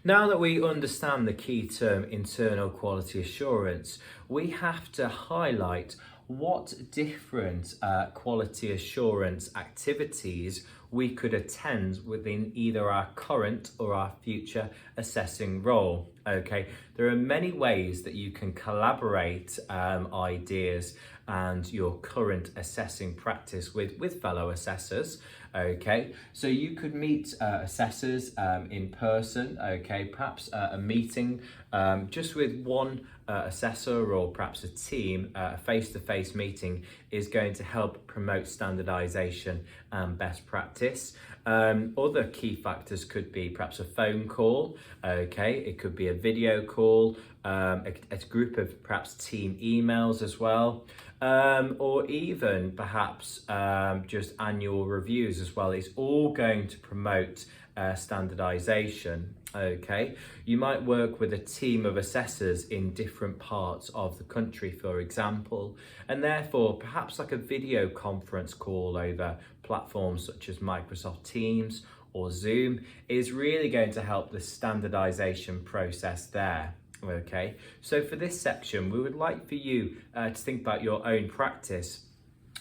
Now that we understand the key term internal quality assurance, we have to highlight what different quality assurance activities we could attend within either our current or our future assessing role. Okay, there are many ways that you can collaborate ideas and your current assessing practice with fellow assessors. Okay, so you could meet assessors in person. Okay, perhaps a meeting just with one assessor or perhaps a team. A face-to-face meeting is going to help promote standardization and best practice. Other key factors could be perhaps a phone call. Okay, it could be a video call, a group of perhaps team emails as well, or even perhaps just annual reviews as well. It's all going to promote standardization. Okay, you might work with a team of assessors in different parts of the country, for example, and therefore perhaps like a video conference call over platforms such as Microsoft Teams or Zoom is really going to help the standardization process there. Okay, so for this section, we would like for you to think about your own practice.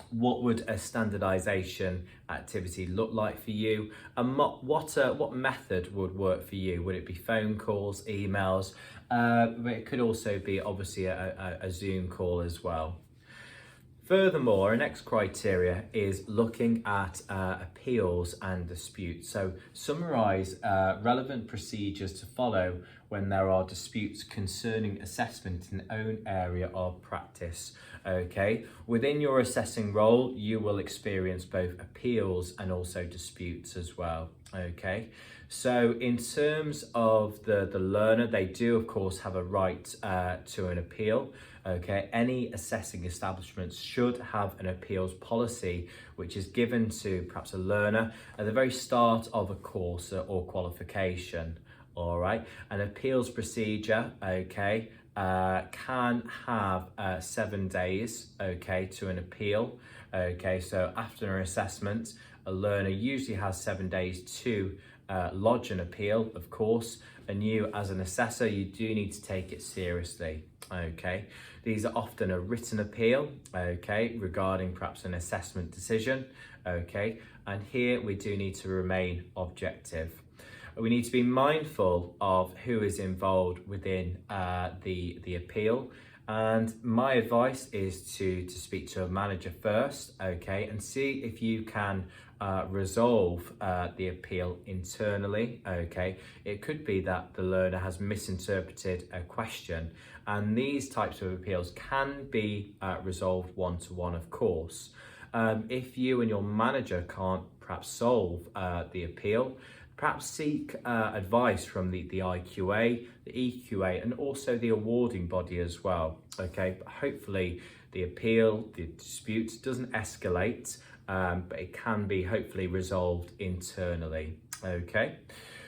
What would a standardization activity look like for you, and what method would work for you? Would it be phone calls, emails? But it could also be obviously a Zoom call as well. Furthermore, our next criteria is looking at appeals and disputes. So summarise relevant procedures to follow when there are disputes concerning assessment in your own area of practice. Okay, within your assessing role, you will experience both appeals and also disputes as well. Okay, so in terms of the learner, they do of course have a right to an appeal. Okay, any assessing establishments should have an appeals policy which is given to perhaps a learner at the very start of a course or qualification. All right, an appeals procedure, okay, can have 7 days, okay, to an appeal. Okay, so after an assessment, a learner usually has 7 days to lodge an appeal, of course, and you as an assessor, you do need to take it seriously. Okay, these are often a written appeal, okay, regarding perhaps an assessment decision. Okay, and here we do need to remain objective. We need to be mindful of who is involved within the appeal, and my advice is to speak to a manager first, okay, and see if you can resolve the appeal internally. Okay, it could be that the learner has misinterpreted a question, and these types of appeals can be resolved one-to-one, of course. If you and your manager can't perhaps solve the appeal, perhaps seek advice from the IQA, the EQA, and also the awarding body as well. Okay, but hopefully the appeal, the dispute doesn't escalate, but it can be hopefully resolved internally. Okay,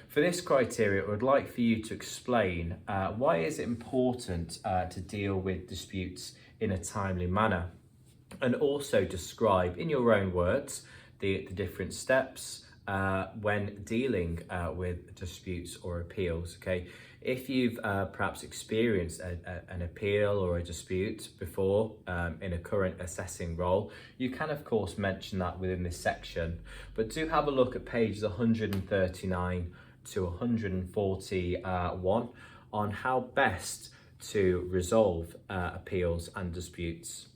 for this criteria, I would like for you to explain why is it important to deal with disputes in a timely manner, and also describe in your own words the different steps when dealing with disputes or appeals. Okay, if you've perhaps experienced an appeal or a dispute before in a current assessing role, you can of course mention that within this section, but do have a look at pages 139 to 141 on how best to resolve appeals and disputes.